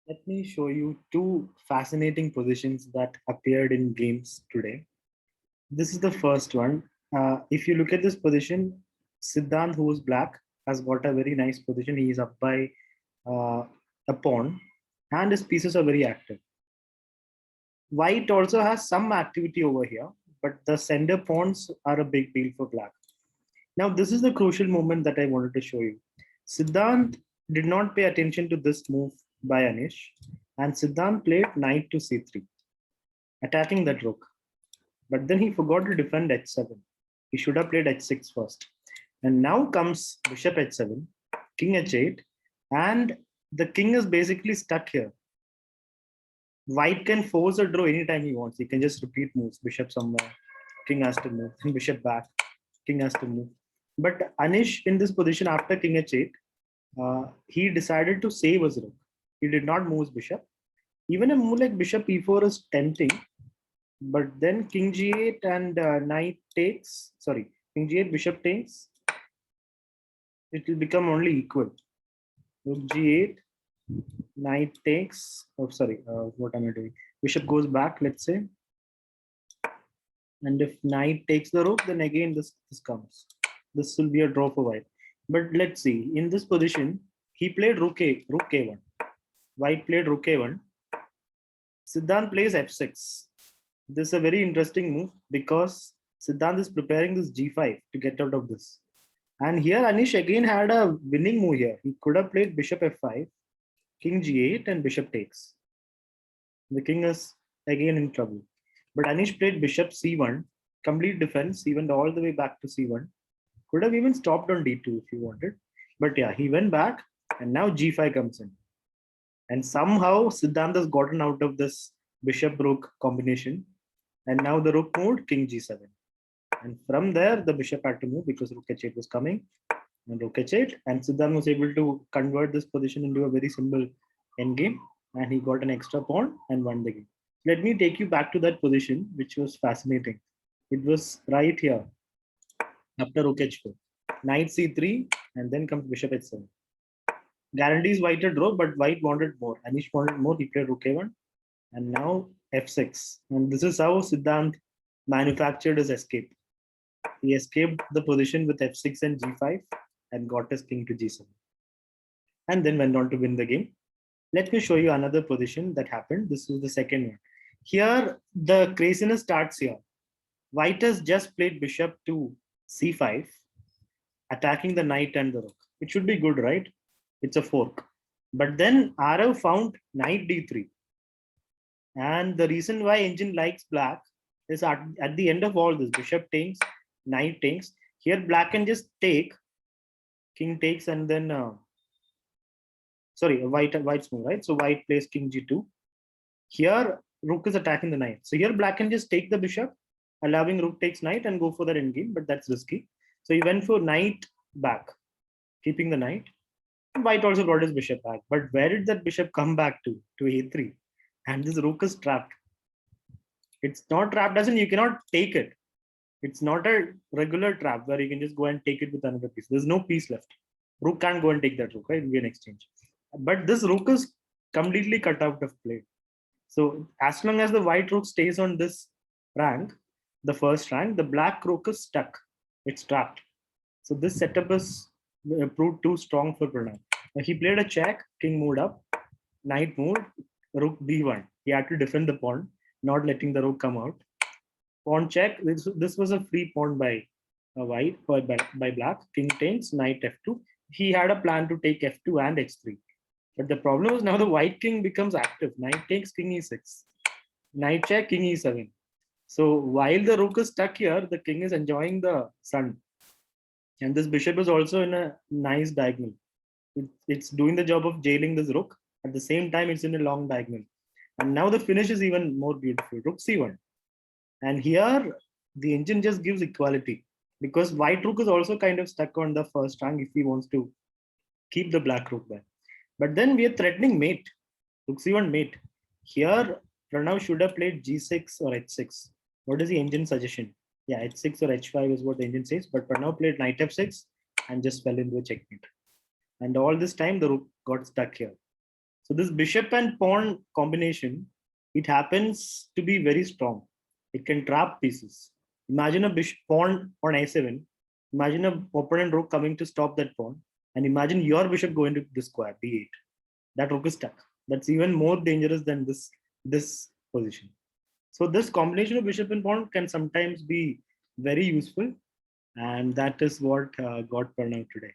Let me show you two fascinating positions that appeared in games today. This is the first one. If you look at this position, Siddhant, who is black, has got a very nice position. He is up by uh, a pawn, and his pieces are very active. White also has some activity over here, but the center pawns are a big deal for black. Now, this is the crucial moment that I wanted to show you. Siddhant did not pay attention to this move by Anish, and Siddhant played knight to c3, attacking that rook. But then he forgot to defend h7. He should have played h6 first. And now comes bishop h7, king h8, and the king is basically stuck here. White can force a draw anytime he wants. He can just repeat moves, bishop somewhere, king has to move, bishop back, king has to move. But Anish in this position after king h8, he decided to save his rook. He did not move his bishop. Even a move like bishop e4 is tempting, but then king g8 and knight takes, sorry, king g8, bishop takes, it will become only equal. Rook g8, knight takes, oh, sorry, what am I doing? Bishop goes back, let's say. And if knight takes the rook, then again this comes. This will be a draw for white. But let's see, in this position, he played rook a1. White played rook a1. Siddhant plays f6. This is a very interesting move because Siddhant is preparing this g5 to get out of this. And here Anish again had a winning move here. He could have played bishop f5, king g8, and bishop takes. The king is again in trouble. But Anish played bishop c1, complete defense. He went all the way back to c1. Could have even stopped on d2 if he wanted. But yeah, he went back, and now g5 comes in. And somehow Siddhant has gotten out of this bishop rook combination. And now the rook moved, king g7. And from there, the bishop had to move because rook h8 was coming. And rook h8. And Siddhant was able to convert this position into a very simple endgame. And he got an extra pawn and won the game. Let me take you back to that position, which was fascinating. It was right here after rook h4. Knight c3, and then comes bishop h7. Guarantees white a draw, but white wanted more. Anish wanted more. He played rook a1, and now f6. And this is how Siddhant manufactured his escape. He escaped the position with f6 and g5 and got his king to g7, and then went on to win the game. Let me show you another position that happened. This is the second one. Here, the craziness starts here. White has just played bishop to c5, attacking the knight and the rook. It should be good, right? It's a fork. But then Arav found knight d3. And the reason why engine likes black is at the end of all this, bishop takes, knight takes. Here, black can just take, king takes, and then sorry, white's move, right? So white plays king g2. Here, rook is attacking the knight. So here, black can just take the bishop, allowing rook takes knight and go for that endgame, but that's risky. So he went for knight back, keeping the knight. White also brought his bishop back. But where did that bishop come back to? To a3. And this rook is trapped. It's not trapped as in you cannot take it. It's not a regular trap where you can just go and take it with another piece. There's no piece left. Rook can't go and take that rook, right? It'll be an exchange. But this rook is completely cut out of play. So as long as the white rook stays on this rank, the first rank, the black rook is stuck. It's trapped. So this setup is proved too strong for Pranav. He played a check, king moved up, knight moved, rook b1. He had to defend the pawn, not letting the rook come out. Pawn check. This was a free pawn by white, by black. King takes, knight f2. He had a plan to take f2 and h3. But the problem is now the white king becomes active. Knight takes, king e6. Knight check, king e7. So while the rook is stuck here, the king is enjoying the sun. And this bishop is also in a nice diagonal. It's doing the job of jailing this rook. At the same time, it's in a long diagonal. And now the finish is even more beautiful. Rook c1. And here, the engine just gives equality. Because white rook is also kind of stuck on the first rank if he wants to keep the black rook there. But then we are threatening mate. Rook c1 mate. Here, Pranav should have played g6 or h6. What is the engine suggestion? Yeah, h6 or h5 is what the engine says. But Pranav played knight f6 and just fell into a checkmate. And all this time, the rook got stuck here. So this bishop and pawn combination, it happens to be very strong. It can trap pieces. Imagine a bishop pawn on a7. Imagine an opponent rook coming to stop that pawn. And imagine your bishop going to the square, b8. That rook is stuck. That's even more dangerous than this position. So this combination of bishop and pawn can sometimes be very useful. And that is what got turned out today.